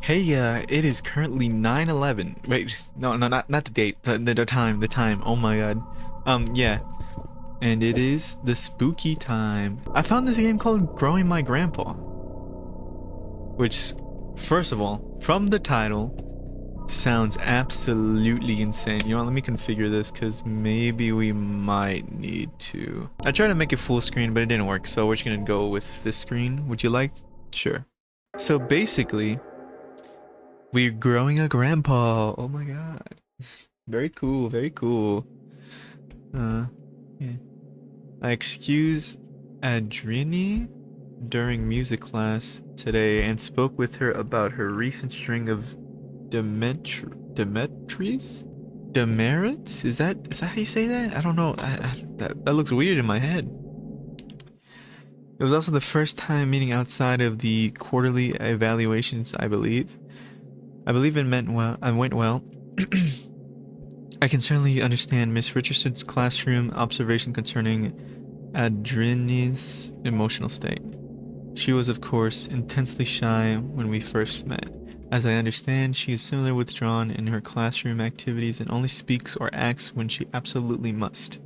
Heya, it is currently 9:11. Wait, no, not the date. The time. The time. Oh my god. Yeah. And it is the spooky time. I found this game called Growing My Grandpa. Which, first of all, from the title, sounds absolutely insane. You know what, let me configure this because maybe we might need to. I tried to make it full screen, but it didn't work. So we're just gonna go with this screen. Would you like? Sure. So basically, we're growing a grandpa. Oh my god. Very cool, very cool. Yeah. I excused Adrini during music class today and spoke with her about her recent string of Demetries? Demerits? Is that how you say that? I don't know. That looks weird in my head. It was also the first time meeting outside of the quarterly evaluations, I believe. I believe it meant well. I went well. I can certainly understand Miss Richardson's classroom observation concerning Adrini's emotional state. She was, of course, intensely shy when we first met. As I understand, she is similarly withdrawn in her classroom activities and only speaks or acts when she absolutely must.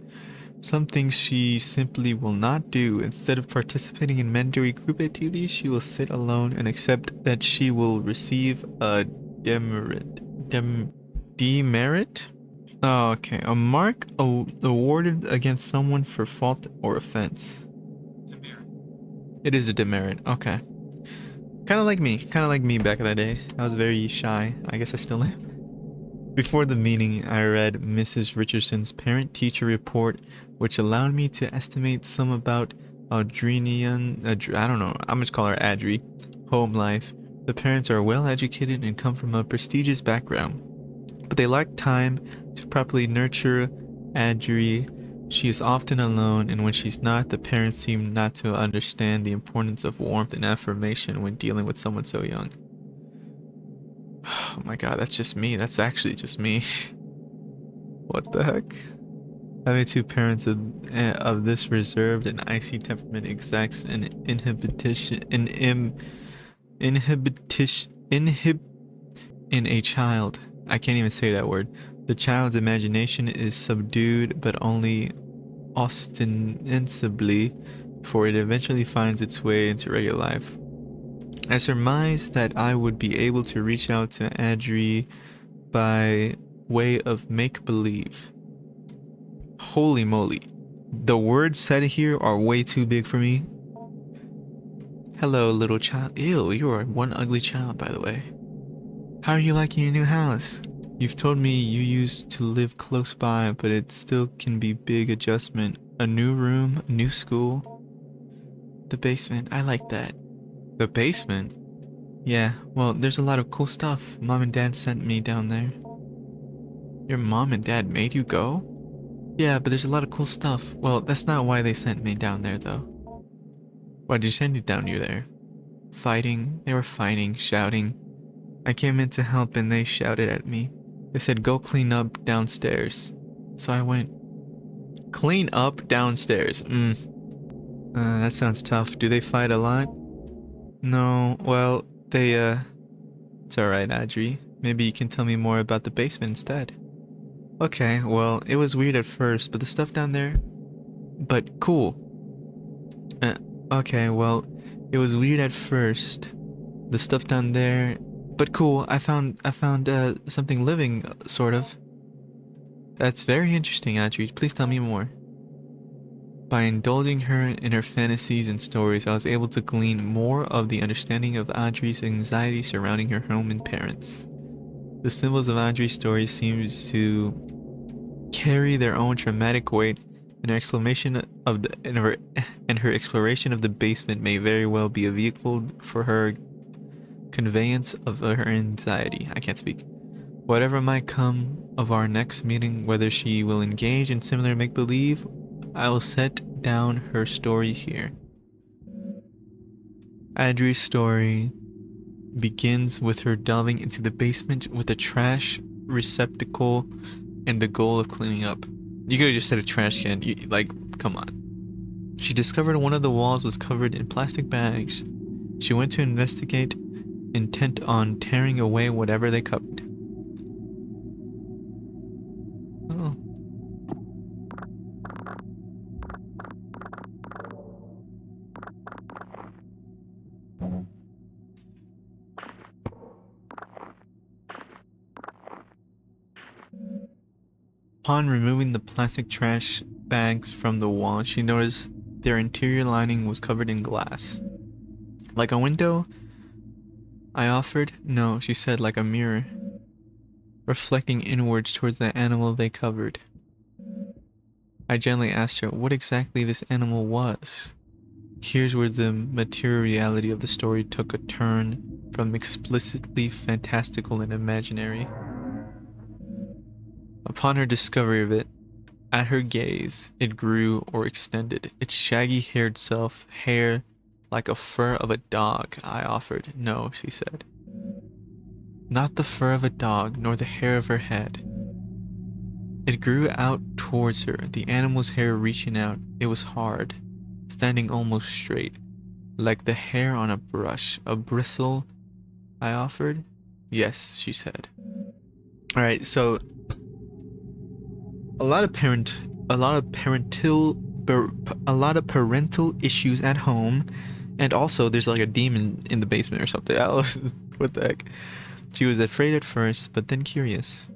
Some things she simply will not do. Instead of participating in mandatory group activities, she will sit alone and accept that she will receive a demerit. Demerit? Oh, okay. A mark awarded against someone for fault or offense. Demerit. It is a demerit. Okay. Kind of like me. Kind of like me back in the day. I was very shy. I guess I still am. Before the meeting, I read Mrs. Richardson's parent-teacher report, which allowed me to estimate some about Adrinian. I don't know. I'm just call her Adri. Home life. The parents are well educated and come from a prestigious background, but they lack time to properly nurture Adri. She is often alone, and when she's not, the parents seem not to understand the importance of warmth and affirmation when dealing with someone so young. Oh my god, that's just me. That's actually just me. What the heck? Having two parents of this reserved and icy temperament exacts an inhib in a child. I can't even say that word. The child's imagination is subdued, but only ostensibly, for it eventually finds its way into regular life. I surmised that I would be able to reach out to Adri by way of make-believe. Holy moly. The words said here are way too big for me. Hello, little child. Ew, you are one ugly child, by the way. How are you liking your new house? You've told me you used to live close by, but it still can be big adjustment. A new room, a new school. The basement, I like that. The basement? Yeah, well, there's a lot of cool stuff. Mom and Dad sent me down there. Your mom and dad made you go? Yeah, but there's a lot of cool stuff. Well, that's not why they sent me down there, though. Why did you send you down you there? Fighting. They were fighting, shouting. I came in to help and they shouted at me. They said, go clean up downstairs. So I went. Clean up downstairs. That sounds tough. Do they fight a lot? No, well, it's alright, Adri. Maybe you can tell me more about the basement instead. Okay, well, it was weird at first, but the stuff down there... But cool. Okay, well, it was weird at first. The stuff down there... But cool, I found something living, sort of. That's very interesting, Adri. Please tell me more. By indulging her in her fantasies and stories, I was able to glean more of the understanding of Adri's anxiety surrounding her home and parents. The symbols of Adri's story seems to carry their own dramatic weight, and her her exploration of the basement may very well be a vehicle for her conveyance of her anxiety. I can't speak. Whatever might come of our next meeting, whether she will engage in similar make-believe, I will set down her story here. Adri's story begins with her delving into the basement with a trash receptacle and the goal of cleaning up. You could have just said a trash can. Come on. She discovered one of the walls was covered in plastic bags. She went to investigate intent on tearing away whatever they covered. Oh. Upon removing the plastic trash bags from the wall, she noticed their interior lining was covered in glass. Like a window? I offered. No, she said, like a mirror, reflecting inwards towards the animal they covered. I gently asked her what exactly this animal was. Here's where the material reality of the story took a turn from explicitly fantastical and imaginary. Upon her discovery of it, at her gaze, it grew or extended. Its shaggy-haired self, hair like a fur of a dog, I offered. No, she said. Not the fur of a dog, nor the hair of her head. It grew out towards her, the animal's hair reaching out. It was hard, standing almost straight, like the hair on a brush. A bristle, I offered. Yes, she said. Alright, so a lot of parental issues at home, and also there's like a demon in the basement or something. What the heck? She was afraid at first, but then curious.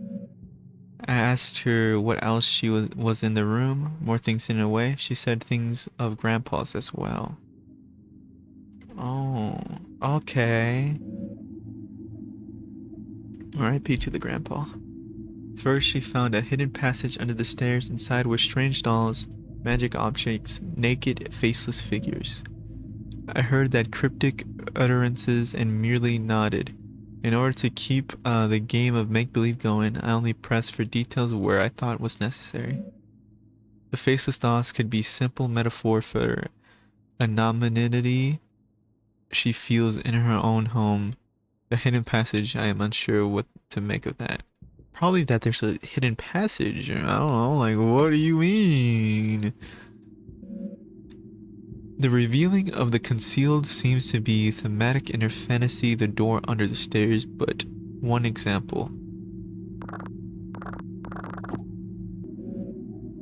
I asked her what else she was in the room, more things hidden away. She said things of Grandpa's as well. Oh, okay. R.I.P. to the Grandpa. First, she found a hidden passage under the stairs. Inside were strange dolls, magic objects, naked, faceless figures. I heard that cryptic utterances and merely nodded. In order to keep the game of make-believe going, I only pressed for details where I thought was necessary. The faceless dolls could be simple metaphor for anonymity she feels in her own home. The hidden passage, I am unsure what to make of that. Probably that there's a hidden passage. I don't know, like, what do you mean? The revealing of the concealed seems to be thematic in her fantasy, the door under the stairs, but one example.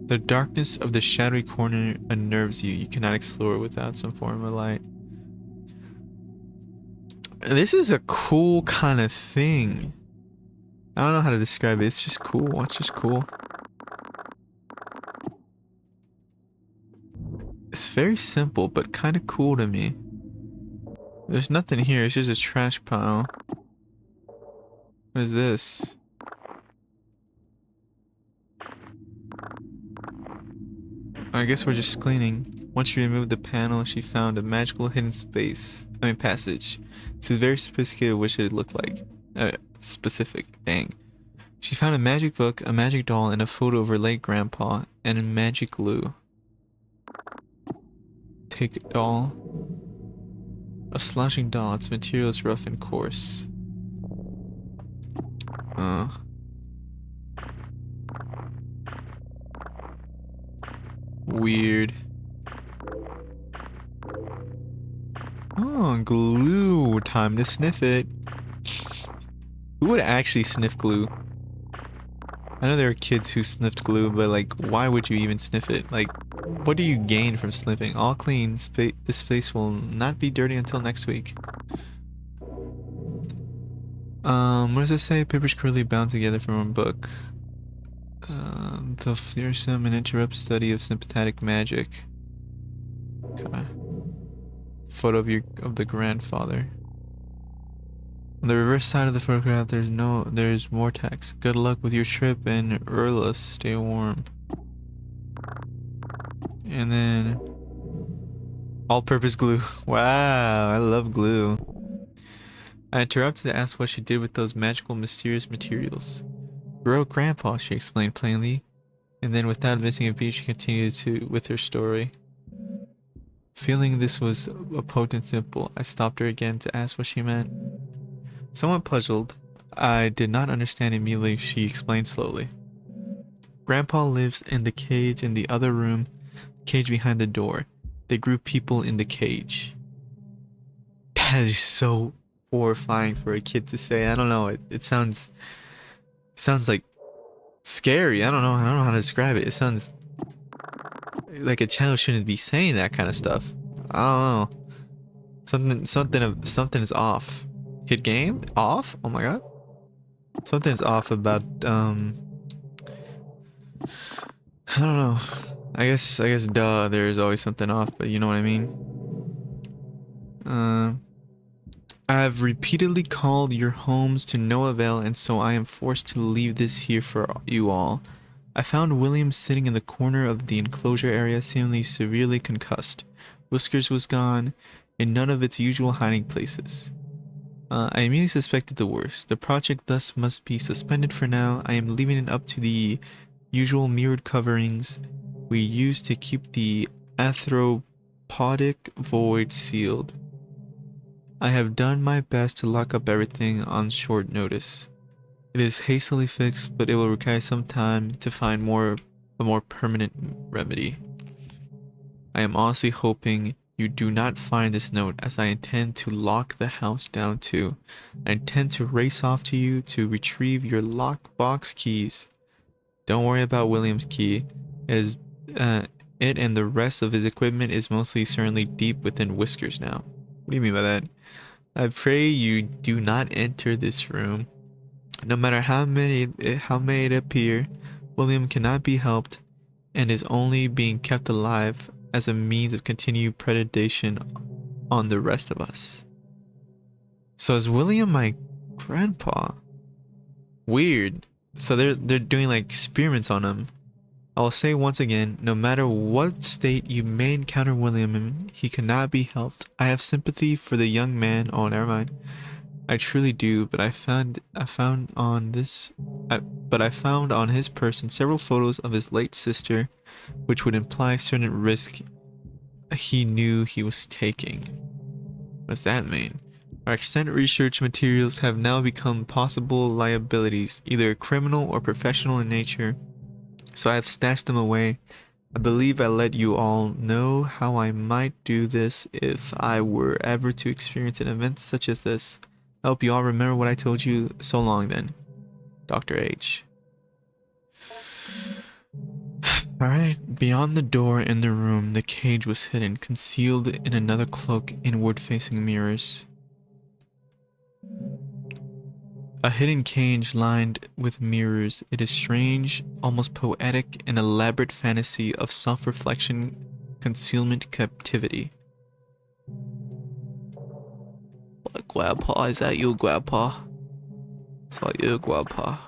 The darkness of the shadowy corner unnerves you. You cannot explore without some form of light. This is a cool kind of thing. I don't know how to describe it. It's just cool. It's just cool. It's very simple, but kind of cool to me. There's nothing here. It's just a trash pile. What is this? I guess we're just cleaning. Once she removed the panel, she found a magical hidden passage. This is very sophisticated what should it look like. Specific. Dang. She found a magic book, a magic doll, and a photo of her late grandpa, and a magic glue. Take a doll. A slouching doll. Its material is rough and coarse. Weird. Oh, glue. Time to sniff it. Who would actually sniff glue? I know there are kids who sniffed glue, but like, why would you even sniff it? Like, what do you gain from sniffing? All clean. This space will not be dirty until next week. What does it say? Papers currently bound together from a book. The fearsome and interrupt study of sympathetic magic. Okay. Photo of the grandfather. On the reverse side of the photograph, there's more text. Good luck with your trip and Urla, stay warm. And then all-purpose glue. Wow, I love glue. I interrupted to ask what she did with those magical, mysterious materials. Grow Grandpa, she explained plainly, and then without missing a beat, she continued with her story. Feeling this was a potent symbol, I stopped her again to ask what she meant. Somewhat puzzled, I did not understand immediately. She explained slowly. Grandpa lives in the cage in the other room, cage behind the door. They grew people in the cage. That is so horrifying for a kid to say. I don't know. It sounds like scary. I don't know how to describe it. It sounds like a child shouldn't be saying that kind of stuff. I don't know. Something is off. Hit game? Off? Oh my god. Something's off about I don't know. I guess duh, there's always something off, but you know what I mean? I have repeatedly called your homes to no avail, and so I am forced to leave this here for you all. I found William sitting in the corner of the enclosure area, seemingly severely concussed. Whiskers was gone, in none of its usual hiding places. I immediately suspected the worst. The project thus must be suspended for now. I am leaving it up to the usual mirrored coverings we use to keep the arthropodic void sealed. I have done my best to lock up everything on short notice. It is hastily fixed, but it will require some time to find a more permanent remedy. I am honestly hoping you do not find this note, as I intend to lock the house down too. I intend to race off to you to retrieve your lockbox keys. Don't worry about William's key. It and the rest of his equipment is mostly certainly deep within Whiskers now. What do you mean by that? I pray you do not enter this room. No matter how may it appear, William cannot be helped and is only being kept alive as a means of continued predation on the rest of us. So is William my grandpa? Weird. So they're doing like experiments on him. I'll say once again, no matter what state you may encounter William in, he cannot be helped. I have sympathy for the young man. Oh, never mind. I truly do, but I found on his person several photos of his late sister, which would imply certain risk he knew he was taking. What does that mean? Our extant research materials have now become possible liabilities, either criminal or professional in nature, so I have stashed them away. I believe I let you all know how I might do this if I were ever to experience an event such as this. I hope you all remember what I told you. So long then. Dr. H. Alright, beyond the door in the room, the cage was hidden, concealed in another cloak, inward-facing mirrors. A hidden cage lined with mirrors, it is strange, almost poetic, an elaborate fantasy of self-reflection, concealment, captivity. What, Grandpa? Is that you, Grandpa? Is that you, Grandpa?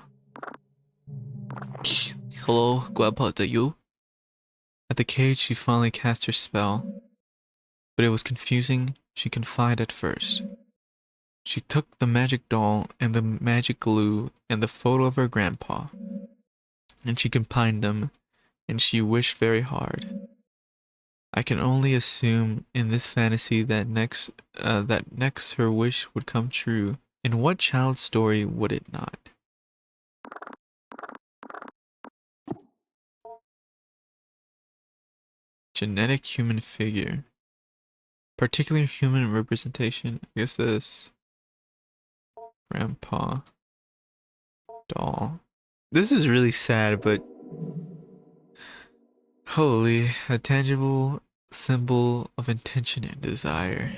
Hello, Grandpa, is that you? At the cage, she finally cast her spell, but it was confusing. She confided at first. She took the magic doll and the magic glue and the photo of her grandpa, and she combined them, and she wished very hard. I can only assume in this fantasy that next her wish would come true. In what child's story would it not? Genetic human figure. Particular human representation. I guess this. Grandpa. Doll. This is really sad, but holy, a tangible symbol of intention and desire.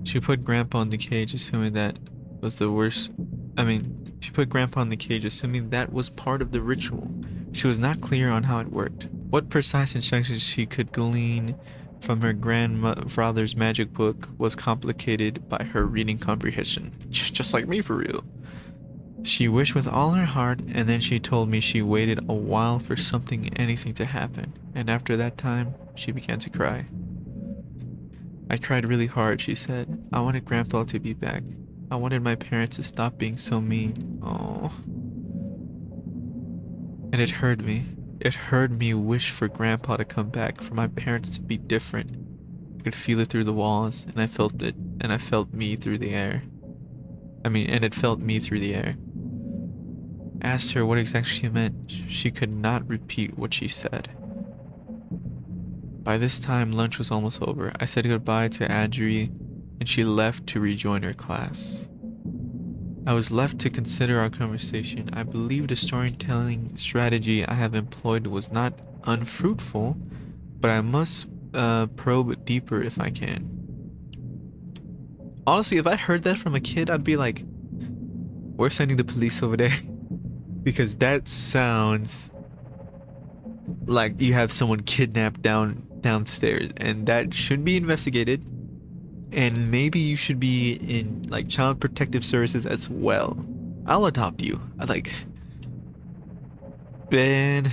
She put Grandpa in the cage, assuming that was the worst. She put Grandpa in the cage, assuming that was part of the ritual. She was not clear on how it worked. What precise instructions she could glean from her grandfather's magic book was complicated by her reading comprehension. Just like me, for real. She wished with all her heart, and then she told me she waited a while for anything to happen, and after that time, she began to cry. I cried really hard, she said. I wanted Grandpa to be back. I wanted my parents to stop being so mean. Oh. And it hurt me. It hurt me wish for Grandpa to come back, for my parents to be different. I could feel it through the walls, and I felt it, and I felt me through the air. And it felt me through the air. I asked her what exactly she meant. She could not repeat what she said. By this time, lunch was almost over. I said goodbye to Adri, and and she left to rejoin her class. I was left to consider our conversation. I believe the storytelling strategy I have employed was not unfruitful, but I must probe deeper if I can. Honestly, if I heard that from a kid, I'd be like, we're sending the police over there. Because that sounds like you have someone kidnapped downstairs, and that should be investigated. And maybe you should be in like child protective services as well. I'll adopt you. Ben.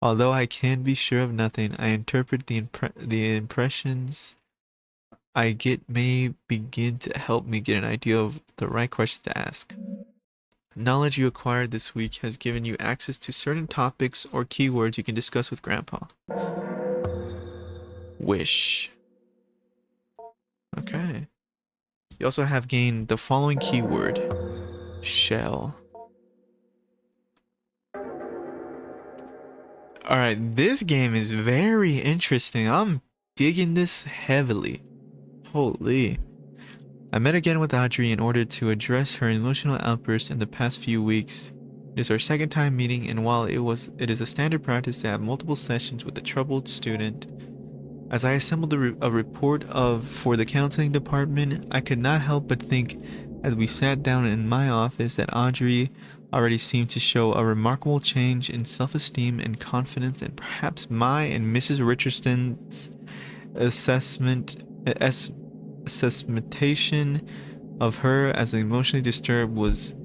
Although I can be sure of nothing, I interpret the impressions I get may begin to help me get an idea of the right question to ask. Knowledge you acquired this week has given you access to certain topics or keywords you can discuss with Grandpa. Wish. Okay. You also have gained the following keyword. Shell. Alright, this game is very interesting. I'm digging this heavily. Holy. I met again with Audrey in order to address her emotional outburst in the past few weeks. It is our second time meeting, and while it is a standard practice to have multiple sessions with a troubled student, as I assembled a report for the counseling department, I could not help but think as we sat down in my office that Audrey already seemed to show a remarkable change in self-esteem and confidence, and perhaps my and Mrs. Richardson's assessmentation of her as emotionally disturbed was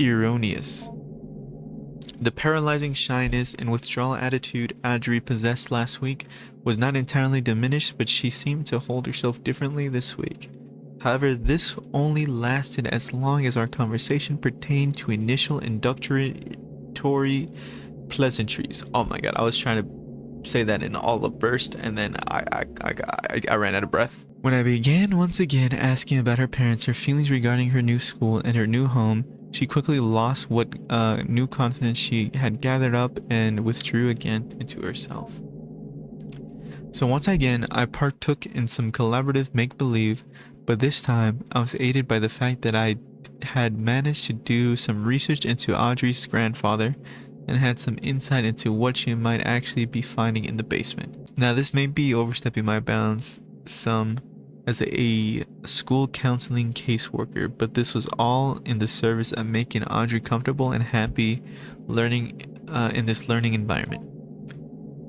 erroneous. The paralyzing shyness and withdrawal attitude Audrey possessed last week was not entirely diminished, but she seemed to hold herself differently this week. However, this only lasted as long as our conversation pertained to initial introductory pleasantries. Oh my god, I was trying to say that in all a burst, and then I ran out of breath. When I began once again asking about her parents, her feelings regarding her new school and her new home, she quickly lost what new confidence she had gathered up and withdrew again into herself. So once again, I partook in some collaborative make-believe, but this time I was aided by the fact that I had managed to do some research into Audrey's grandfather and had some insight into what she might actually be finding in the basement. Now, this may be overstepping my bounds some as a school counseling caseworker, but this was all in the service of making Audrey comfortable and happy learning in this learning environment.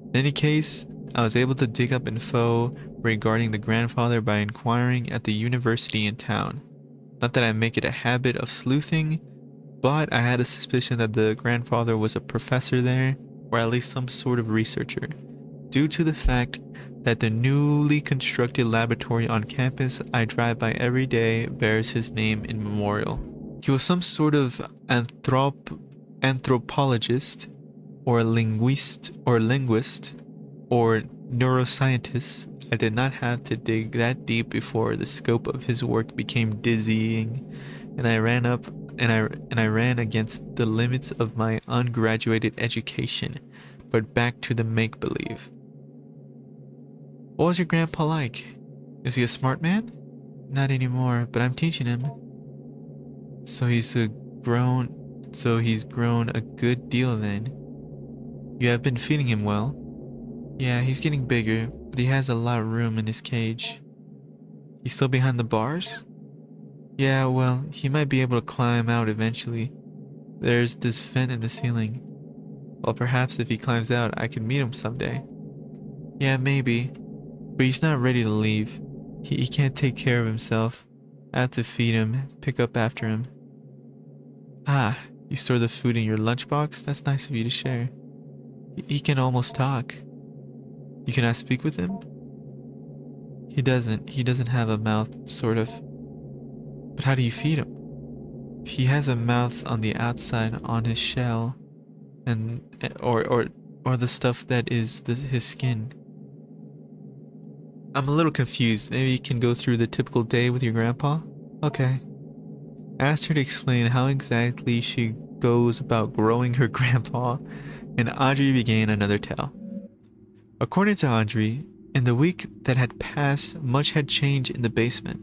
In any case, I was able to dig up info regarding the grandfather by inquiring at the university in town. Not that I make it a habit of sleuthing, but I had a suspicion that the grandfather was a professor there, or at least some sort of researcher, due to the fact that the newly constructed laboratory on campus I drive by every day bears his name in memorial. He was some sort of anthropologist, or linguist, or neuroscientist. I did not have to dig that deep before the scope of his work became dizzying, and I ran against the limits of my ungraduated education. But back to the make-believe. What was your grandpa like? Is he a smart man? Not anymore, but I'm teaching him. So he's grown a good deal then. You have been feeding him well? Yeah, he's getting bigger, but he has a lot of room in his cage. He's still behind the bars? Yeah, well, he might be able to climb out eventually. There's this vent in the ceiling. Well, perhaps if he climbs out, I can meet him someday. Yeah, maybe. But he's not ready to leave. He can't take care of himself. I have to feed him, pick up after him. Ah, you store the food in your lunchbox? That's nice of you to share. He can almost talk. You cannot speak with him? He doesn't have a mouth, sort of. But how do you feed him? He has a mouth on the outside on his shell, and or the stuff that is his skin. I'm a little confused. Maybe you can go through the typical day with your grandpa? Okay. I asked her to explain how exactly she goes about growing her grandpa, and Audrey began another tale. According to Audrey, In the week that had passed, much had changed in the basement.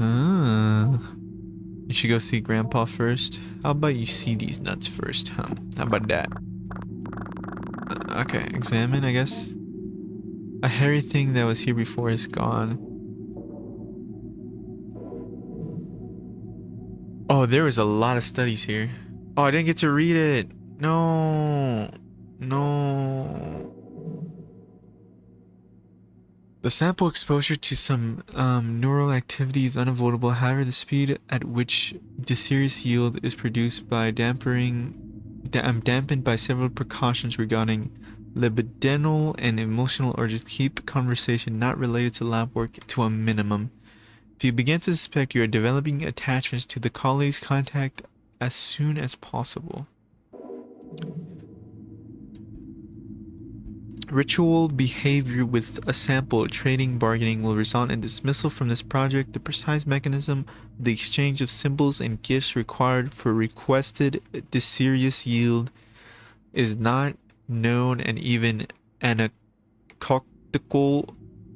Ah, you should go see Grandpa first. How about you see these nuts first, huh? How about that? Okay, examine, I guess. A hairy thing that was here before is gone. Oh, there was a lot of studies here. Oh, I didn't get to read it. No. No. The sample exposure to some neural activity is unavoidable. However, the speed at which the serious yield is produced by dampened by several precautions regarding libidinal and emotional urges. Keep conversation not related to lab work to a minimum. If you begin to suspect you are developing attachments to the colleagues, contact as soon as possible. Ritual behavior with a sample trading bargaining will result in dismissal from this project. The precise mechanism of the exchange of symbols and gifts required for requested serious yield is not known, and even anecdotal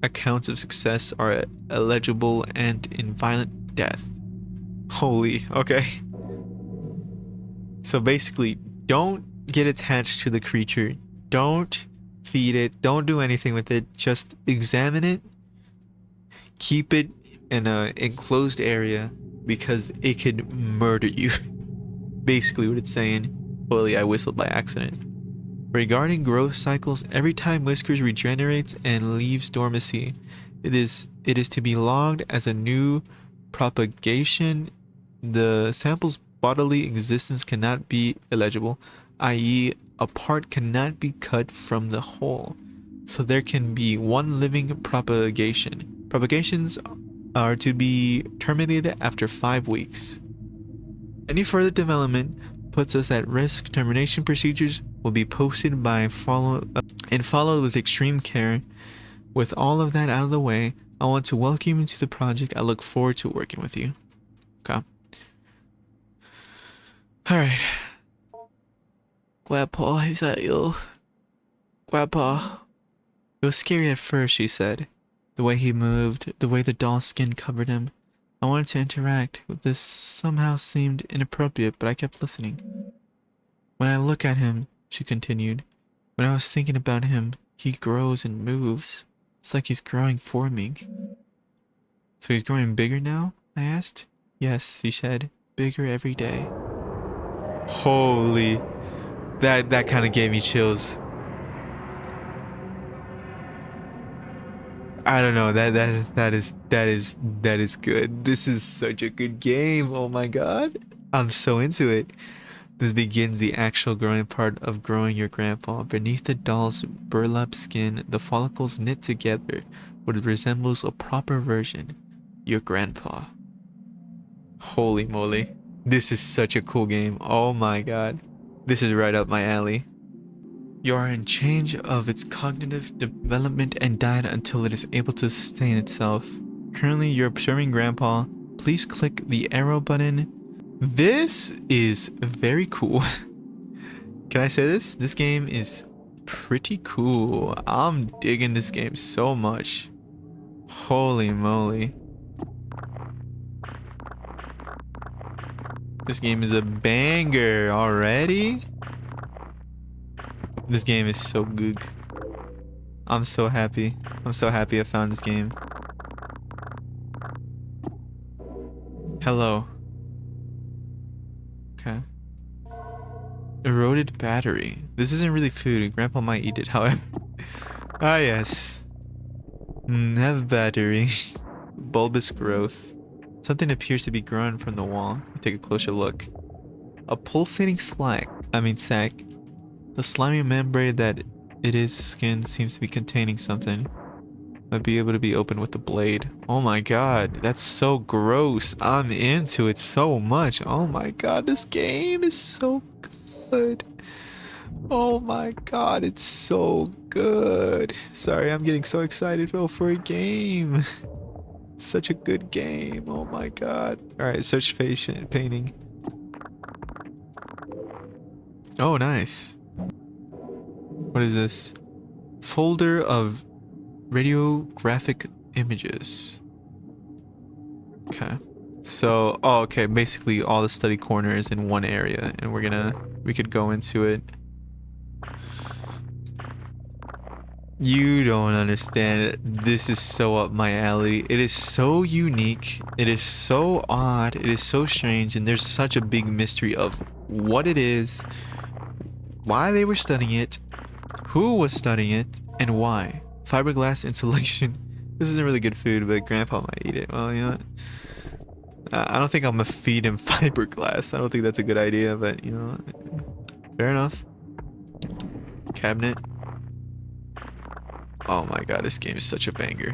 accounts of success are illegible and in violent death. Holy, okay. So basically, don't get attached to the creature. Don't feed it. Don't do anything with it. Just examine it. Keep it in an enclosed area because it could murder you. Basically what it's saying. Holy, I whistled by accident. Regarding growth cycles, every time Whiskers regenerates and leaves dormancy, it is to be logged as a new propagation. The sample's bodily existence cannot be illegible, i.e., a part cannot be cut from the whole. So there can be one living propagation. Propagations are to be terminated after 5 weeks. Any further development puts us at risk. Termination procedures will be posted by followed with extreme care. With all of that out of the way, I want to welcome you to the project. I look forward to working with you. Okay. Alright. Grandpa, is that you? Grandpa. It was scary at first, she said. The way he moved, the way the doll's skin covered him. I wanted to interact with this, somehow seemed inappropriate, but I kept listening. When I look at him, she continued, when I was thinking about him, he grows and moves. It's like he's growing for me. So he's growing bigger now? I asked. Yes, she said, bigger every day. Holy, that kind of gave me chills. I don't know, that is good. This is such a good game. Oh my god. I'm so into it. This begins the actual growing part of growing your grandpa. Beneath the doll's burlap skin, the follicles knit together what resembles a proper version. Your grandpa. Holy moly. This is such a cool game. Oh my god. This is right up my alley. You are in change of its cognitive development and diet until it is able to sustain itself. Currently, you're observing Grandpa. Please click the arrow button. This is very cool. Can I say this? This game is pretty cool. I'm digging this game so much. Holy moly. This game is a banger already. This game is so good. I'm so happy. I'm so happy I found this game. Hello. Okay. Eroded battery. This isn't really food. Grandpa might eat it, however. Ah, yes. Have battery. Bulbous growth. Something appears to be growing from the wall. Take a closer look. A pulsating sac. The slimy membrane that it is skin seems to be containing something. Might be able to be opened with the blade. Oh my god, that's so gross. I'm into it so much. Oh my god, this game is so good. Oh my god, it's so good. Sorry, I'm getting so excited for a game. It's such a good game. Oh my god. Alright, search patient painting. Oh, nice. What is this? Folder of radiographic images. Okay. So, oh, okay, basically all the study corner is in one area, and we could go into it. You don't understand it. This is so up my alley. It is so unique. It is so odd. It is so strange, and there's such a big mystery of what it is, why they were studying it, who was studying it, and why. Fiberglass insulation. This isn't really good food, but Grandpa might eat it. Well, you know what? I don't think I'm gonna feed him fiberglass. I don't think that's a good idea, but you know, fair enough. Cabinet. Oh my god, this game is such a banger.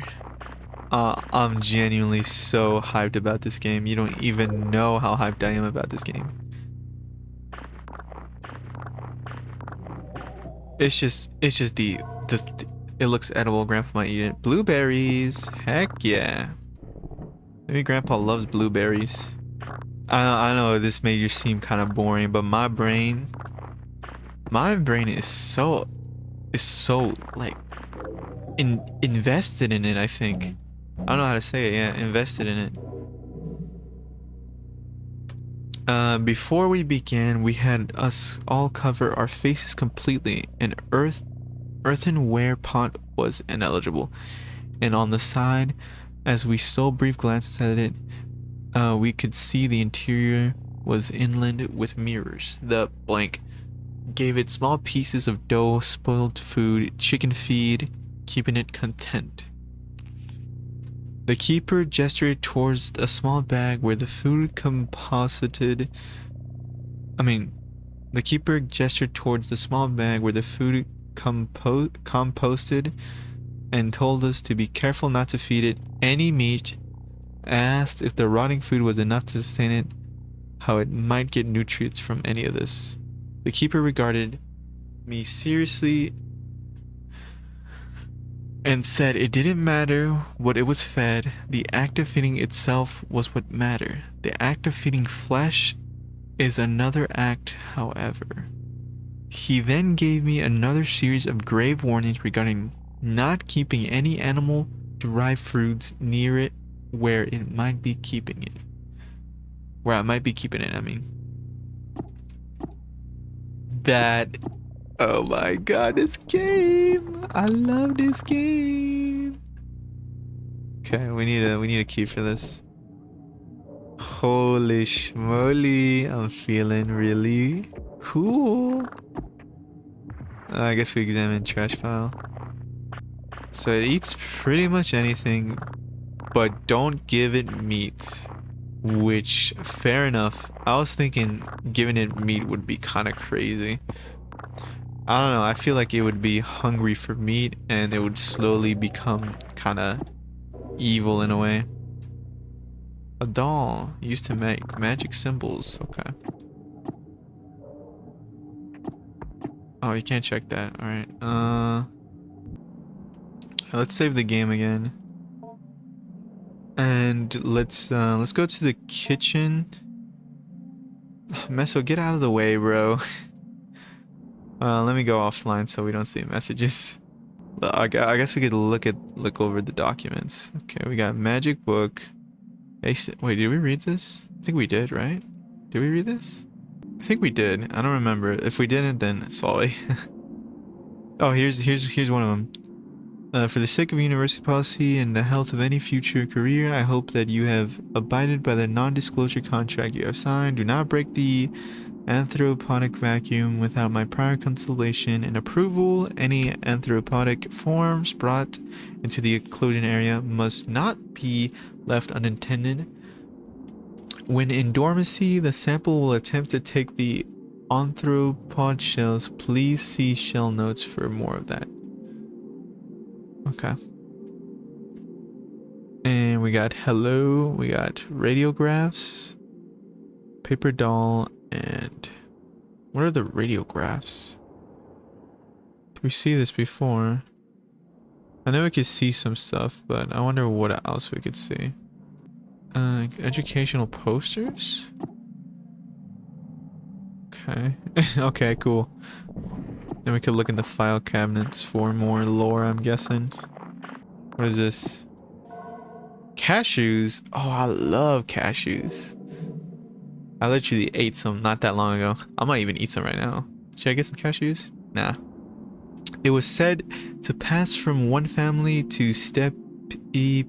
I'm genuinely so hyped about this game. You don't even know how hyped I am about this game. It's just it looks edible. Grandpa might eat it. Blueberries. Heck yeah. Maybe Grandpa loves blueberries. I know this may just seem kind of boring, but my brain is so like invested in it, I think. I don't know how to say it. Yeah, invested in it. Before we began, we had us all cover our faces completely. An earthenware pot was ineligible, and on the side, as we stole brief glances at it, we could see the interior was inland with mirrors. The blank gave it small pieces of dough, spoiled food, chicken feed, keeping it content. The keeper gestured towards a small bag where the food composited. The keeper gestured towards the small bag where the food composted and told us to be careful not to feed it any meat. Asked if the rotting food was enough to sustain it, how it might get nutrients from any of this. The keeper regarded me seriously and said it didn't matter what it was fed, the act of feeding itself was what mattered. The act of feeding flesh is another act, however. He then gave me another series of grave warnings regarding not keeping any animal-derived foods near it where I might be keeping it, I mean. That, oh my god, this game. I love this game. Okay, we need a key for this. Holy schmoly, I'm feeling really cool. I guess we examine trash file. So it eats pretty much anything, but don't give it meat. Which, fair enough. I was thinking giving it meat would be kind of crazy. I don't know, I feel like it would be hungry for meat and it would slowly become kind of evil in a way. A doll used to make magic symbols. Okay. Oh, you can't check that. Alright. Let's save the game again. And let's go to the kitchen. Meso, get out of the way, bro. Let me go offline so we don't see messages. I guess we could look over the documents. Okay, we got magic book. Wait, did we read this? I think we did, right? Did we read this? I think we did. I don't remember. If we didn't, then sorry. Oh, here's one of them. For the sake of university policy and the health of any future career, I hope that you have abided by the non-disclosure contract you have signed. Do not break the anthroponic vacuum without my prior consultation and approval. Any anthroponic forms brought into the occlusion area must not be left unattended. When in dormancy, the sample will attempt to take the arthropod shells. Please see shell notes for more of that. Okay. And we got hello, we got radiographs, paper doll, and what are the radiographs? Did we see this before? I know we could see some stuff, but I wonder what else we could see. Educational posters? Okay. Okay, cool. Then we could look in the file cabinets for more lore, I'm guessing. What is this? Cashews? Oh, I love cashews. I literally ate some not that long ago. I might even eat some right now. Should I get some cashews? Nah. It was said to pass from one family to steppe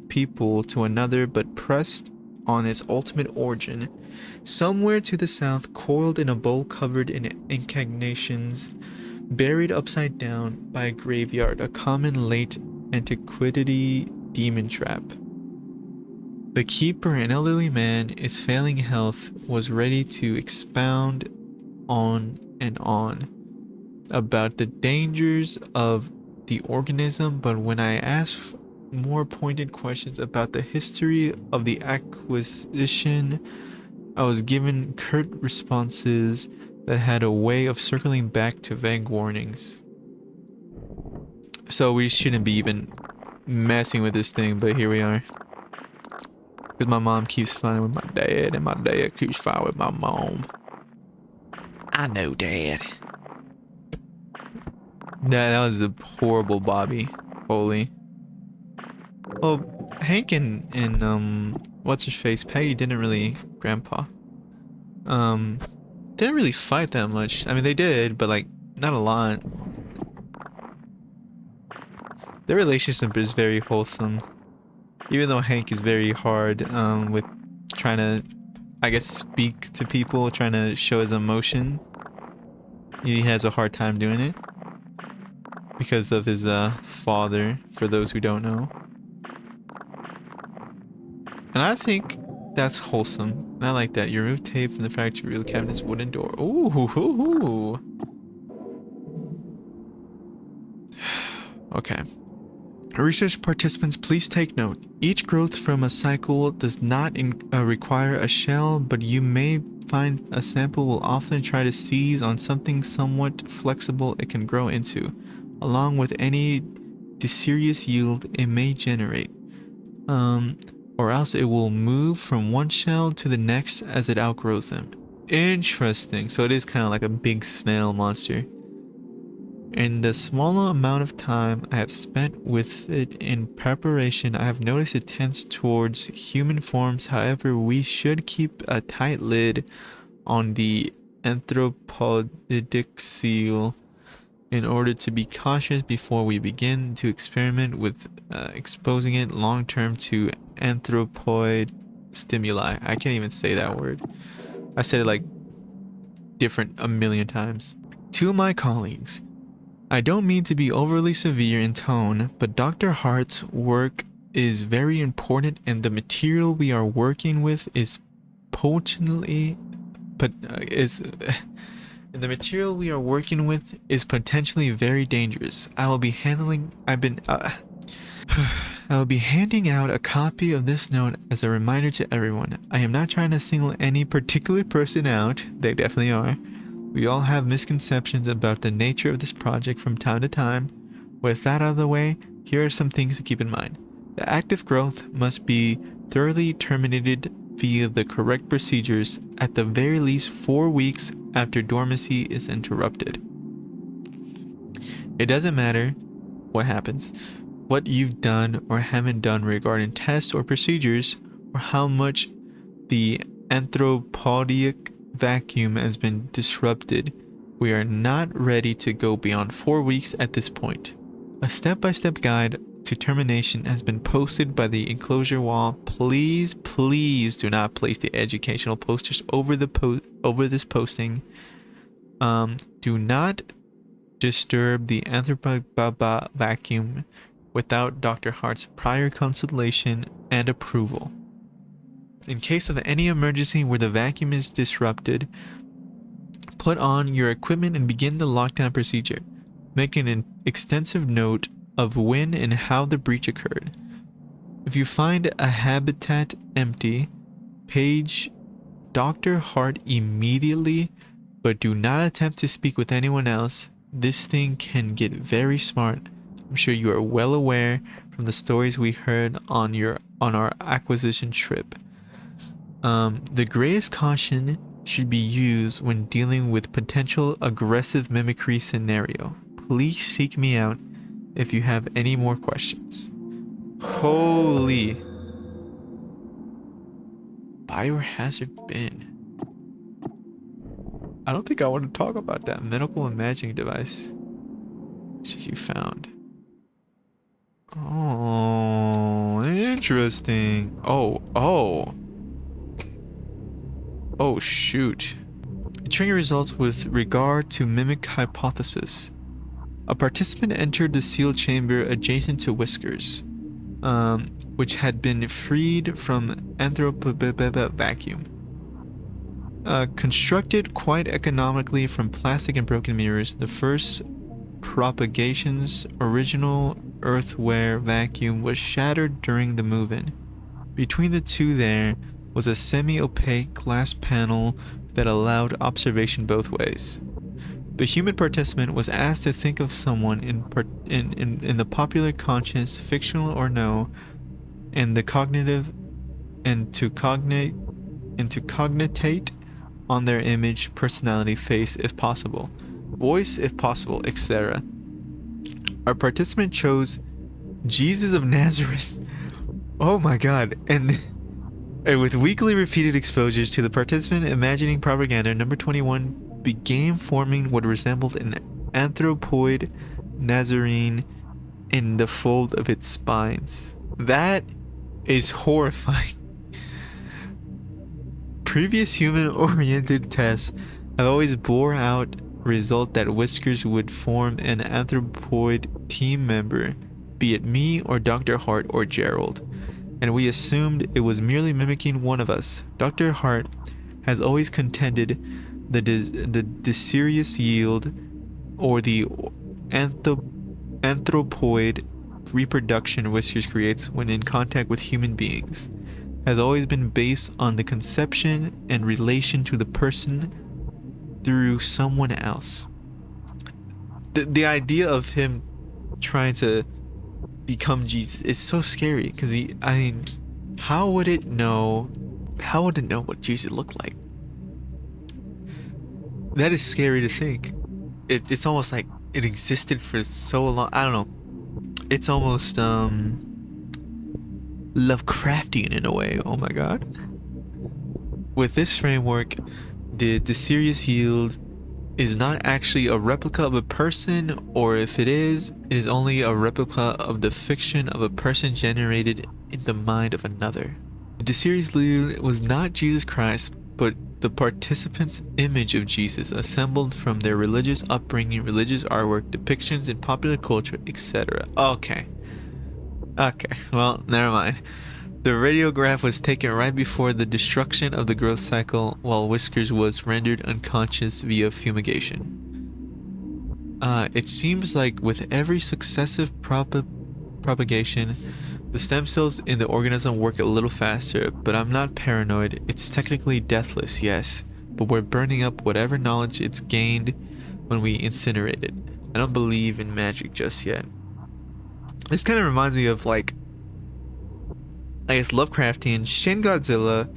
people to another, but pressed on its ultimate origin. Somewhere to the south, coiled in a bowl covered in incantations, buried upside down by a graveyard, a common late antiquity demon trap. The keeper, an elderly man, is failing health, was ready to expound on and on about the dangers of the organism, but when I asked more pointed questions about the history of the acquisition, I was given curt responses that had a way of circling back to vague warnings. So we shouldn't be even messing with this thing, but here we are. Because my mom keeps fighting with my dad, and my dad keeps fighting with my mom. I know, Dad. That was a horrible Bobby. Holy. Well, Hank and what's his face? Peggy didn't really, Grandpa. Didn't really fight that much. I mean, they did, but like, not a lot. Their relationship is very wholesome. Even though Hank is very hard, with trying to, I guess, speak to people, trying to show his emotion. He has a hard time doing it. Because of his, father, for those who don't know. And I think that's wholesome. And I like that. You remove tape from the factory real cabinet's wooden door. Ooh, hoo, hoo, hoo. Okay. Research participants, please take note. Each growth from a cycle does not require a shell, but you may find a sample will often try to seize on something somewhat flexible it can grow into, along with any deciduous yield it may generate. Or else it will move from one shell to the next as it outgrows them. Interesting. So it is kind of like a big snail monster. In the small amount of time I have spent with it in preparation, I have noticed it tends towards human forms. However, we should keep a tight lid on the anthropodic seal in order to be cautious before we begin to experiment with exposing it long-term to anthropoid stimuli. I can't even say that word. I said it like different a million times. To my colleagues, I don't mean to be overly severe in tone, but Dr. Hart's work is very important and the material we are working with is potentially very dangerous. I will be handing out a copy of this note as a reminder to everyone. I am not trying to single any particular person out. They definitely are. We all have misconceptions about the nature of this project from time to time. With that out of the way, here are some things to keep in mind. The active growth must be thoroughly terminated via the correct procedures at the very least 4 weeks after dormancy is interrupted. It doesn't matter what happens, what you've done or haven't done regarding tests or procedures, or how much the anthropodic vacuum has been disrupted. We are not ready to go beyond 4 weeks at this point. A step-by-step guide to termination has been posted by the enclosure wall. Please do not place the educational posters over this posting. Do not disturb the anthropodic vacuum without Dr. Hart's prior consultation and approval. In case of any emergency where the vacuum is disrupted, put on your equipment and begin the lockdown procedure, making an extensive note of when and how the breach occurred. If you find a habitat empty, page Dr. Hart immediately, but do not attempt to speak with anyone else. This thing can get very smart. I'm sure you are well aware from the stories we heard on our acquisition trip. The greatest caution should be used when dealing with potential aggressive mimicry scenario. Please seek me out if you have any more questions. Holy. Biohazard bin. I don't think I want to talk about that medical imaging device. Which you found. Oh, interesting. Oh, shoot. Trigger results with regard to mimic hypothesis. A participant entered the sealed chamber adjacent to Whiskers, which had been freed from vacuum. Constructed quite economically from plastic and broken mirrors, the first propagation's original earthware vacuum was shattered during the move-in. Between the two there was a semi-opaque glass panel that allowed observation both ways. The human participant was asked to think of someone in the popular conscious, fictional or no, and the cognitive, and to cognitate on their image, personality, face if possible, voice if possible, etc. Our participant chose Jesus of Nazareth. Oh my god. And with weekly repeated exposures to the participant imagining propaganda, number 21 began forming what resembled an anthropoid Nazarene in the fold of its spines. That is horrifying. Previous human-oriented tests have always bore out result that Whiskers would form an anthropoid team member, be it me or Dr. Hart or Gerald, and we assumed it was merely mimicking one of us. Dr. Hart has always contended the serious yield or the anthropoid reproduction Whiskers creates when in contact with human beings has always been based on the conception and relation to the person through someone else. The idea of him trying to become Jesus is so scary because how would it know what Jesus looked like? That is scary to think. It's almost like it existed for so long. I don't know. It's almost Lovecraftian in a way. Oh my god. With this framework, the serious yield is not actually a replica of a person, or if it is only a replica of the fiction of a person generated in the mind of another. The serious yield was not Jesus Christ, but the participants' image of Jesus assembled from their religious upbringing, religious artwork, depictions in popular culture, etc. Okay, well, never mind. The radiograph was taken right before the destruction of the growth cycle, while Whiskers was rendered unconscious via fumigation. It seems like with every successive propagation, the stem cells in the organism work a little faster, but I'm not paranoid. It's technically deathless, yes, but we're burning up whatever knowledge it's gained when we incinerate it. I don't believe in magic just yet. This kind of reminds me of, like, I guess Lovecraftian, Shin Godzilla,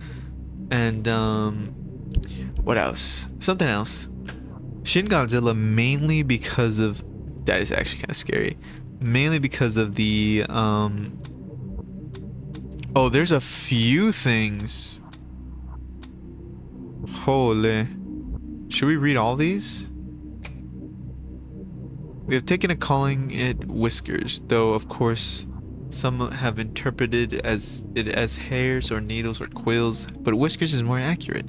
and what else? Something else. Shin Godzilla mainly because of, that is actually kind of scary, mainly because of the oh, there's a few things. Holy. Should we read all these? We have taken to calling it Whiskers, though of course some have interpreted it as hairs or needles or quills, but Whiskers is more accurate,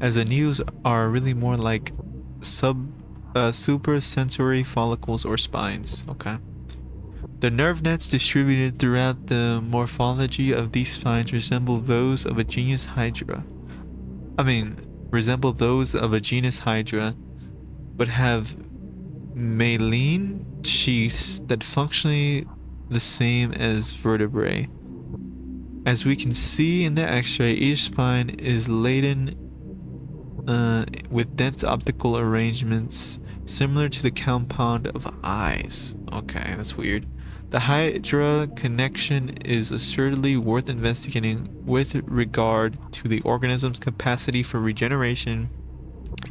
as the needles are really more like suprasensory follicles or spines. Okay. The nerve nets distributed throughout the morphology of these spines resemble those of a genus Hydra, but have maline sheaths that functionally the same as vertebrae. As we can see in the X-ray, each spine is laden with dense optical arrangements similar to the compound of eyes. Okay, that's weird. The Hydra connection is assuredly worth investigating with regard to the organism's capacity for regeneration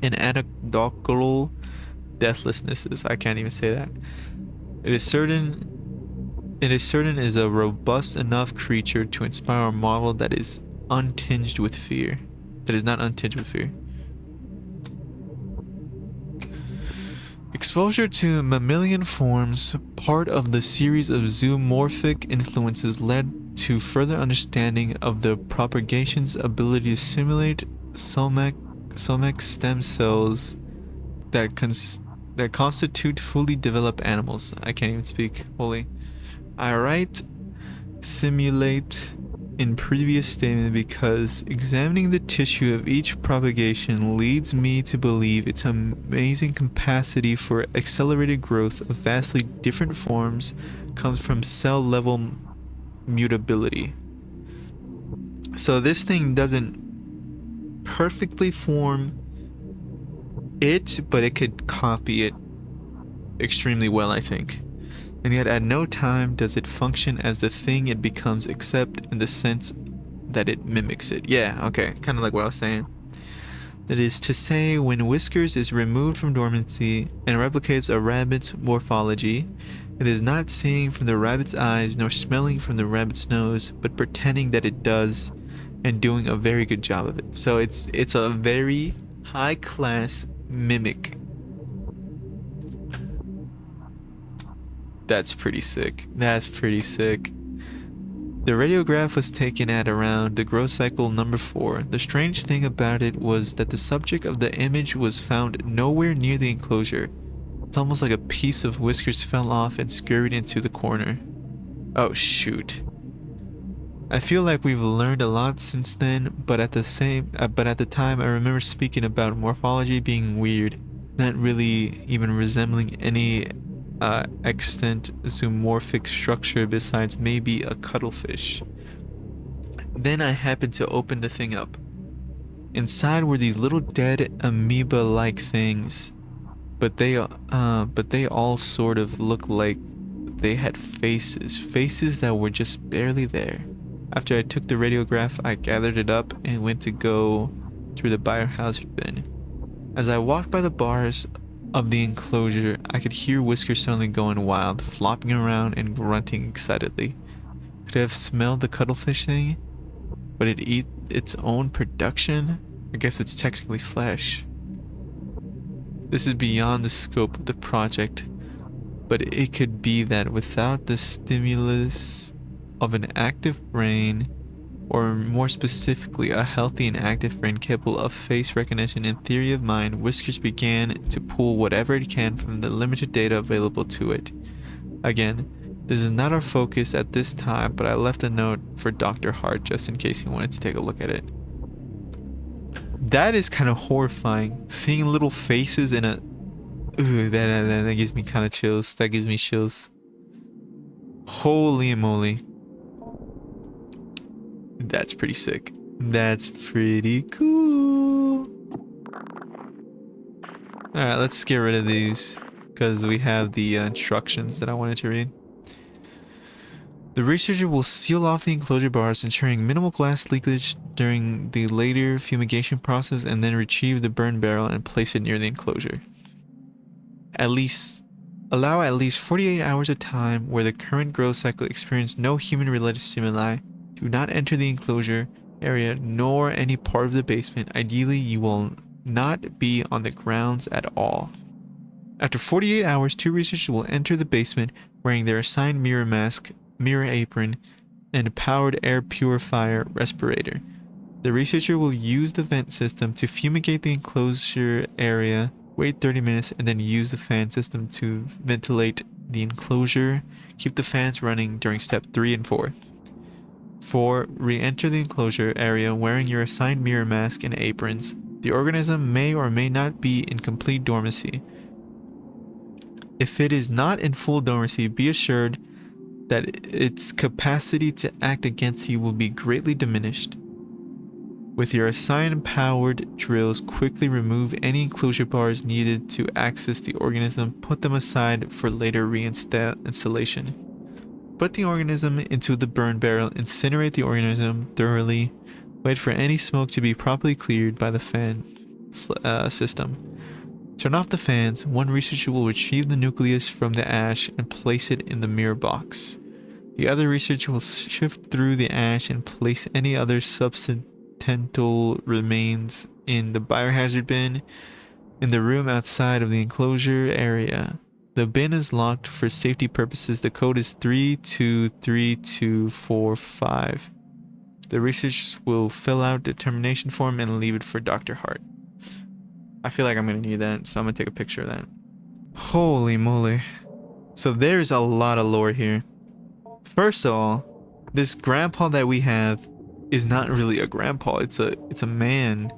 and anecdotal deathlessnesses. I can't even say that. It is certain is a robust enough creature to inspire a marvel that is untinged with fear. That is not untinged with fear. Exposure to mammalian forms, part of the series of zoomorphic influences, led to further understanding of the propagation's ability to simulate somatic stem cells that constitute fully developed animals. I can't even speak fully. I write simulate in previous statement because examining the tissue of each propagation leads me to believe its amazing capacity for accelerated growth of vastly different forms comes from cell level mutability. So this thing doesn't perfectly form it, but it could copy it extremely well, I think. And yet at no time does it function as the thing it becomes, except in the sense that it mimics it. Yeah, okay, kind of like what I was saying. That is to say, when Whiskers is removed from dormancy and replicates a rabbit's morphology, it is not seeing from the rabbit's eyes nor smelling from the rabbit's nose, but pretending that it does and doing a very good job of it. So it's a very high class mimic. That's pretty sick. That's pretty sick. The radiograph was taken at around the growth cycle number 4. The strange thing about it was that the subject of the image was found nowhere near the enclosure. It's almost like a piece of Whiskers fell off and scurried into the corner. Oh shoot. I feel like we've learned a lot since then, but at the time I remember speaking about morphology being weird, not really even resembling any extant zoomorphic structure besides maybe a cuttlefish. Then I happened to open the thing up. Inside were these little dead amoeba-like things, but they all sort of looked like they had faces that were just barely there. After I took the radiograph, I gathered it up and went to go through the biohazard bin. As I walked by the bars of the enclosure, I could hear Whiskers suddenly going wild, flopping around and grunting excitedly. Could I have smelled the cuttlefish thing? Would it eat its own production? I guess it's technically flesh. This is beyond the scope of the project, but it could be that without the stimulus of an active brain, or more specifically a healthy and active brain capable of face recognition and theory of mind, Whiskers began to pull whatever it can from the limited data available to it. Again, this is not our focus at this time, but I left a note for Dr. Hart just in case he wanted to take a look at it. That is kind of horrifying. Seeing little faces in a... Ooh, that gives me kind of chills. That gives me chills. Holy moly. That's pretty sick. That's pretty cool. Alright, let's get rid of these, because we have the instructions that I wanted to read. The researcher will seal off the enclosure bars, ensuring minimal glass leakage during the later fumigation process, and then retrieve the burn barrel and place it near the enclosure. Allow at least 48 hours of time where the current growth cycle experienced no human-related stimuli. Do not enter the enclosure area nor any part of the basement. Ideally, you will not be on the grounds at all. After 48 hours, 2 researchers will enter the basement wearing their assigned mirror mask, mirror apron, and a powered air purifier respirator. The researcher will use the vent system to fumigate the enclosure area, wait 30 minutes, and then use the fan system to ventilate the enclosure. Keep the fans running during step 3 and 4. 4. Re-enter the enclosure area wearing your assigned mirror mask and aprons. The organism may or may not be in complete dormancy. If it is not in full dormancy, be assured that its capacity to act against you will be greatly diminished. With your assigned powered drills, quickly remove any enclosure bars needed to access the organism. Put them aside for later reinstallation. Put the organism into the burn barrel, incinerate the organism thoroughly, wait for any smoke to be properly cleared by the fan system. Turn off the fans. One researcher will retrieve the nucleus from the ash and place it in the mirror box. The other researcher will shift through the ash and place any other substantial remains in the biohazard bin in the room outside of the enclosure area. The bin is locked for safety purposes. The code is 323245. The researchers will fill out determination form and leave it for Dr. Hart. I feel like I'm gonna need that, so I'm gonna take a picture of that. Holy moly. So there's a lot of lore here. First of all, this grandpa that we have is not really a grandpa. It's a man.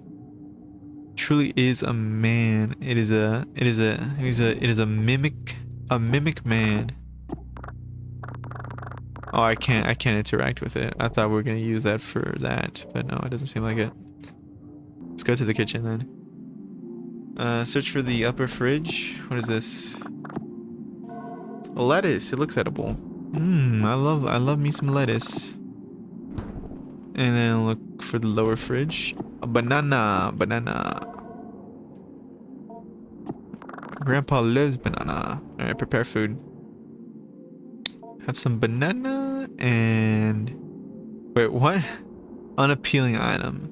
Truly is a man. It is a mimic man. Oh, I can't interact with it. I thought we were gonna use that for that, but no, it doesn't seem like it. Let's go to the kitchen then. Search for the upper fridge. What is this? Lettuce. It looks edible. I love me some lettuce. And then look for the lower fridge. A banana. Grandpa loves banana. Alright, prepare food. Have some banana and... Wait, what? Unappealing item.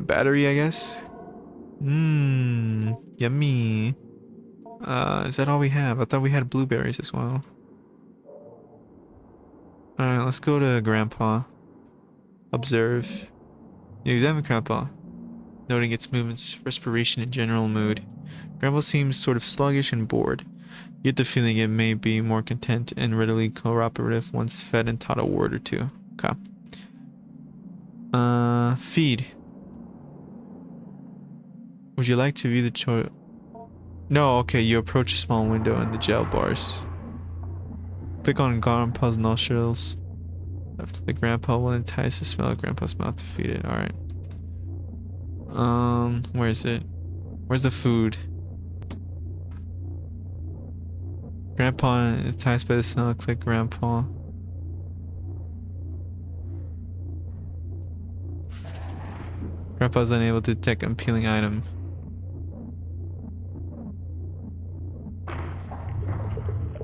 Battery, I guess? Yummy. Is that all we have? I thought we had blueberries as well. Alright, let's go to Grandpa. Observe. You examine Grandpa, noting its movements, respiration, and general mood. Grandpa seems sort of sluggish and bored. You get the feeling it may be more content and readily cooperative once fed and taught a word or two. Okay. Feed. Would you like to view the choice? No, okay, you approach a small window in the gel bars. Click on Grandpa's nostrils. After the Grandpa will entice the smell of Grandpa's mouth to feed it. Alright. Where is it? Where's the food? Grandpa enticed by the smell. Click Grandpa. Grandpa's unable to detect an appealing item.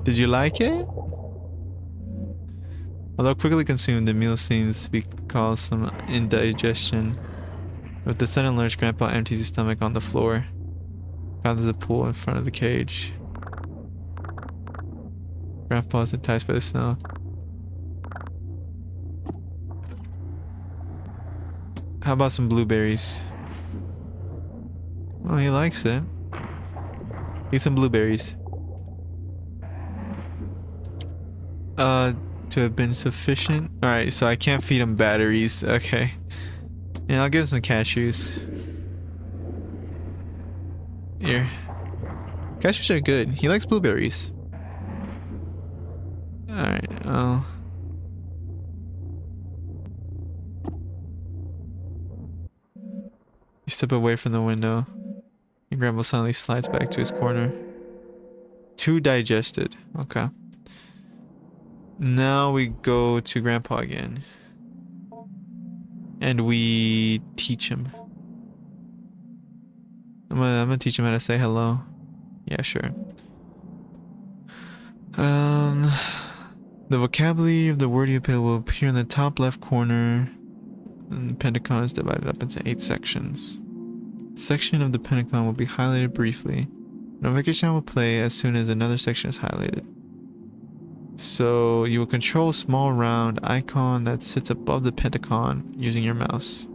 Did you like it? Although quickly consumed, the meal seems to be caused some indigestion. With the sudden lurch, Grandpa empties his stomach on the floor. Counters a pool in front of the cage. Grandpa is enticed by the snow. How about some blueberries? Oh, he likes it. Eat some blueberries. To have been sufficient. Alright, so I can't feed him batteries. Okay. Yeah, I'll give him some cashews. Here. Cashews are good. He likes blueberries. Alright, you step away from the window. And Grandpa suddenly slides back to his corner. Too digested. Okay. Now we go to Grandpa again. And we teach him. I'm gonna teach him how to say hello. Yeah, sure. The vocabulary of the word you pick will appear in the top left corner. And the pentagon is divided up into 8 sections. Section of the pentagon will be highlighted briefly. Notification will play as soon as another section is highlighted. So you will control a small round icon that sits above the pentagon using your mouse.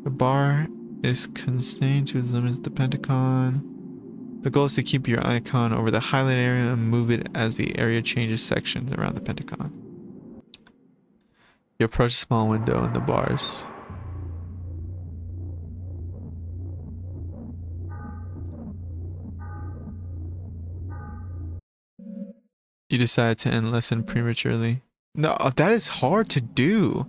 The bar is constrained to its limits of the pentagon. The goal is to keep your icon over the highlight area and move it as the area changes sections around the pentagon. You approach a small window in the bars. You decide to end lesson prematurely. No, that is hard to do.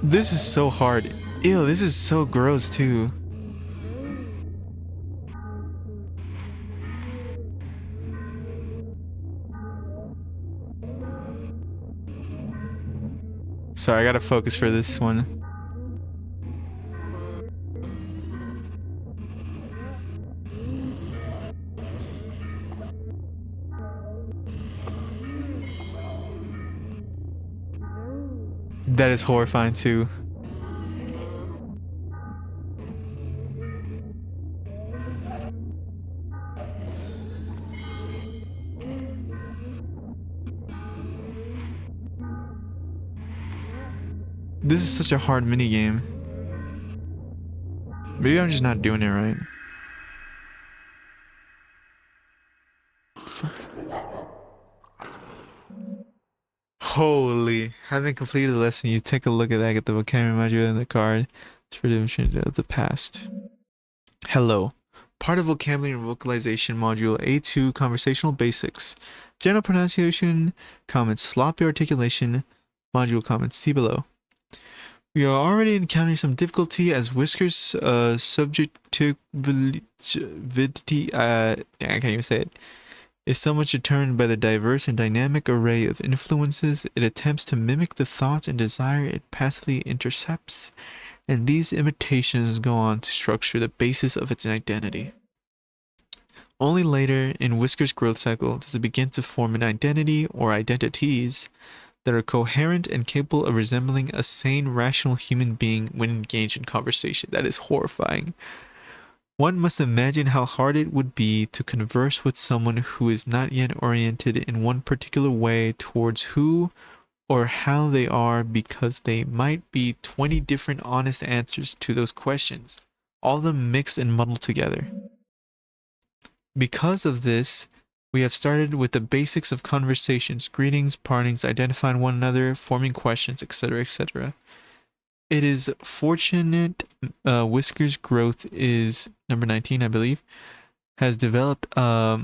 This is so hard. Ew, this is so gross too. Sorry, I gotta focus for this one. That is horrifying too. This is such a hard minigame. Maybe I'm just not doing it right. Holy. Having completed the lesson, you take a look at that, get the vocabulary module in the card. It's for the of the past. Hello. Part of vocabulary and vocalization module A2 conversational basics. General pronunciation, comments, sloppy articulation, module comments, see below. We are already encountering some difficulty as Whisker's subjectivity, I can't even say it, is so much determined by the diverse and dynamic array of influences it attempts to mimic the thoughts and desire it passively intercepts, and these imitations go on to structure the basis of its identity. Only later in Whisker's growth cycle does it begin to form an identity or identities that are coherent and capable of resembling a sane, rational human being when engaged in conversation. That is horrifying. One must imagine how hard it would be to converse with someone who is not yet oriented in one particular way towards who or how they are, because they might be 20 different honest answers to those questions, all of them mixed and muddled together. Because of this, we have started with the basics of conversations, greetings, partings, identifying one another, forming questions, etc., etc. It is fortunate Whisker's growth is number 19, I believe, has developed a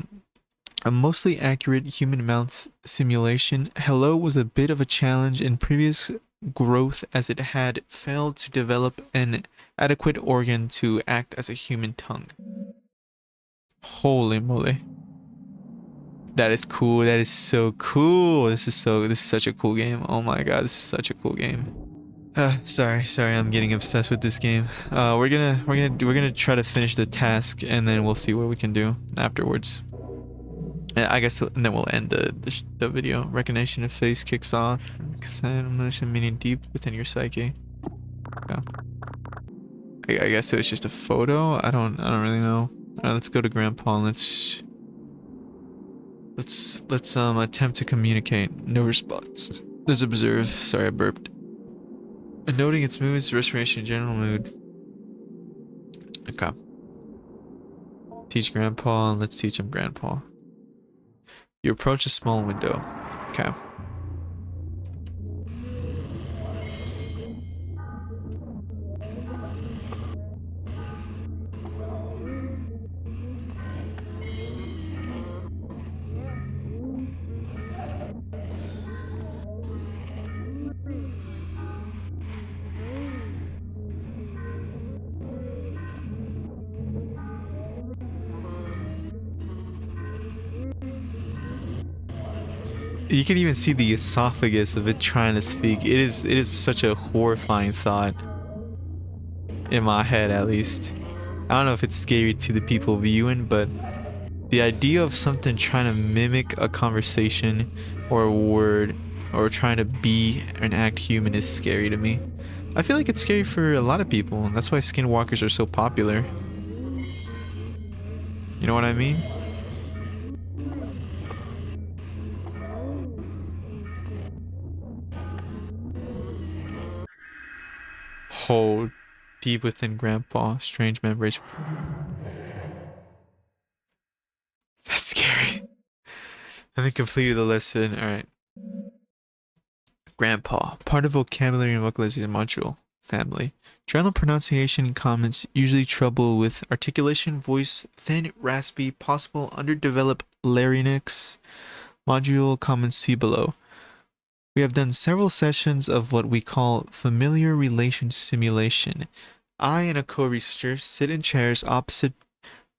mostly accurate human mouth simulation. Hello was a bit of a challenge in previous growth as it had failed to develop an adequate organ to act as a human tongue. Holy moly. That is cool. That is so cool. This is such a cool game. Oh my god, this is such a cool game. Sorry, I'm getting obsessed with this game. We're gonna try to finish the task and then we'll see what we can do afterwards. I guess, and then we'll end the video. Recognition of face kicks off. Emotion meaning deep within your psyche. Yeah. I guess it was just a photo. I don't really know. Let's go to Grandpa and let's attempt to communicate. No response. Let's observe. Sorry, I burped. Noting its moods, restoration, general mood. Okay. Teach Grandpa, and let's teach him Grandpa. You approach a small window. Okay. You can even see the esophagus of it trying to speak. It is such a horrifying thought. In my head, at least. I don't know if it's scary to the people viewing, but the idea of something trying to mimic a conversation or a word or trying to be and act human is scary to me. I feel like it's scary for a lot of people, and that's why skinwalkers are so popular. You know what I mean? Hold deep within Grandpa, strange memories. That's scary. Having completed the lesson, alright. Grandpa, part of vocabulary and vocalization module. Family. General pronunciation comments, usually trouble with articulation, voice, thin, raspy, possible underdeveloped larynx. Module comments see below. We have done several sessions of what we call familiar relation simulation. I and a co-researcher sit in chairs opposite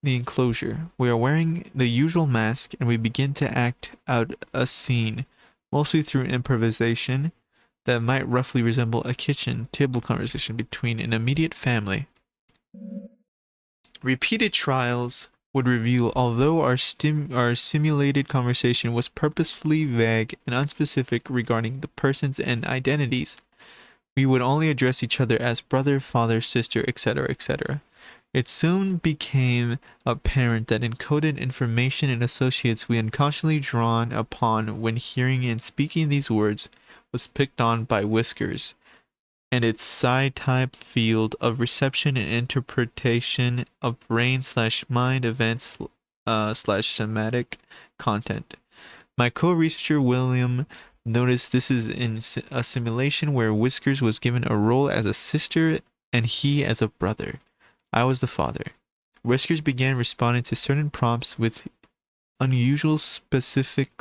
the enclosure. We are wearing the usual mask and we begin to act out a scene, mostly through improvisation, that might roughly resemble a kitchen table conversation between an immediate family. Repeated trials would reveal although our simulated conversation was purposefully vague and unspecific regarding the persons and identities, we would only address each other as brother, father, sister, etc., etc. It soon became apparent that encoded information and associates we unconsciously drawn upon when hearing and speaking these words was picked on by Whiskers, and its psi-type field of reception and interpretation of brain/mind events slash somatic content. My co-researcher William noticed this is in a simulation where Whiskers was given a role as a sister and he as a brother. I was the father. Whiskers began responding to certain prompts with unusual specific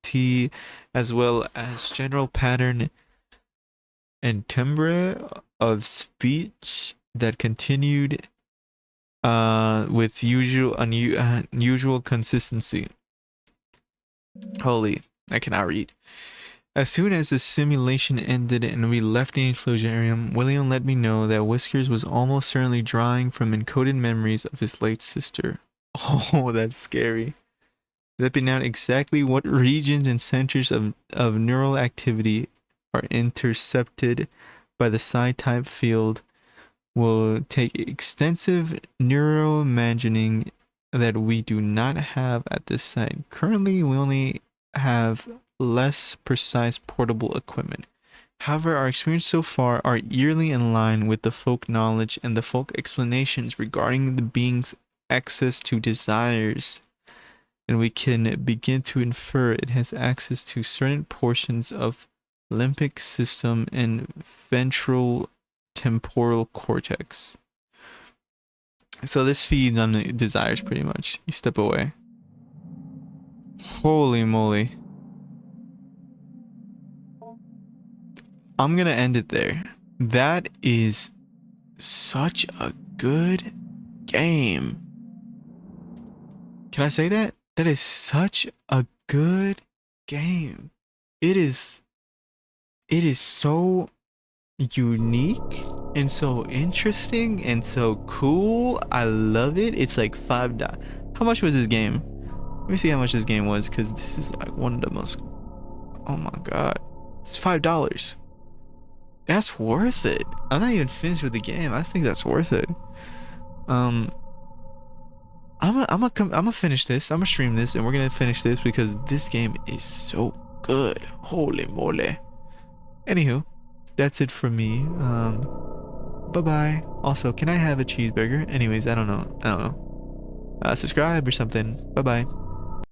T as well as general pattern and timbre of speech that continued with unusual consistency. Holy, I cannot read. As soon as the simulation ended and we left the enclosure area, William let me know that Whiskers was almost certainly drawing from encoded memories of his late sister. Oh, that's scary. Let me know exactly what regions and centers of neural activity are intercepted by the psi-type field will take extensive neuroimagining that we do not have at this site. Currently, we only have less precise portable equipment. However, our experience so far are eerily in line with the folk knowledge and the folk explanations regarding the being's access to desires, and we can begin to infer it has access to certain portions of limbic system and ventral temporal cortex. So this feeds on the desires pretty much. You step away. Holy moly. I'm gonna end it there. That is such a good game. Can I say that? That is such a good game. It is so unique and so interesting and so cool. I love it. It's like $5. How much was this game? Let me see how much this game was, because this is like one of the most, oh my god, it's $5. That's worth it. I'm not even finished with the game. I think that's worth it. I'm gonna finish this. I'm gonna stream this and we're gonna finish this because this game is so good. Holy moly. Anywho, that's it from me. Bye bye. Also, can I have a cheeseburger? Anyways, I don't know. Subscribe or something. Bye bye.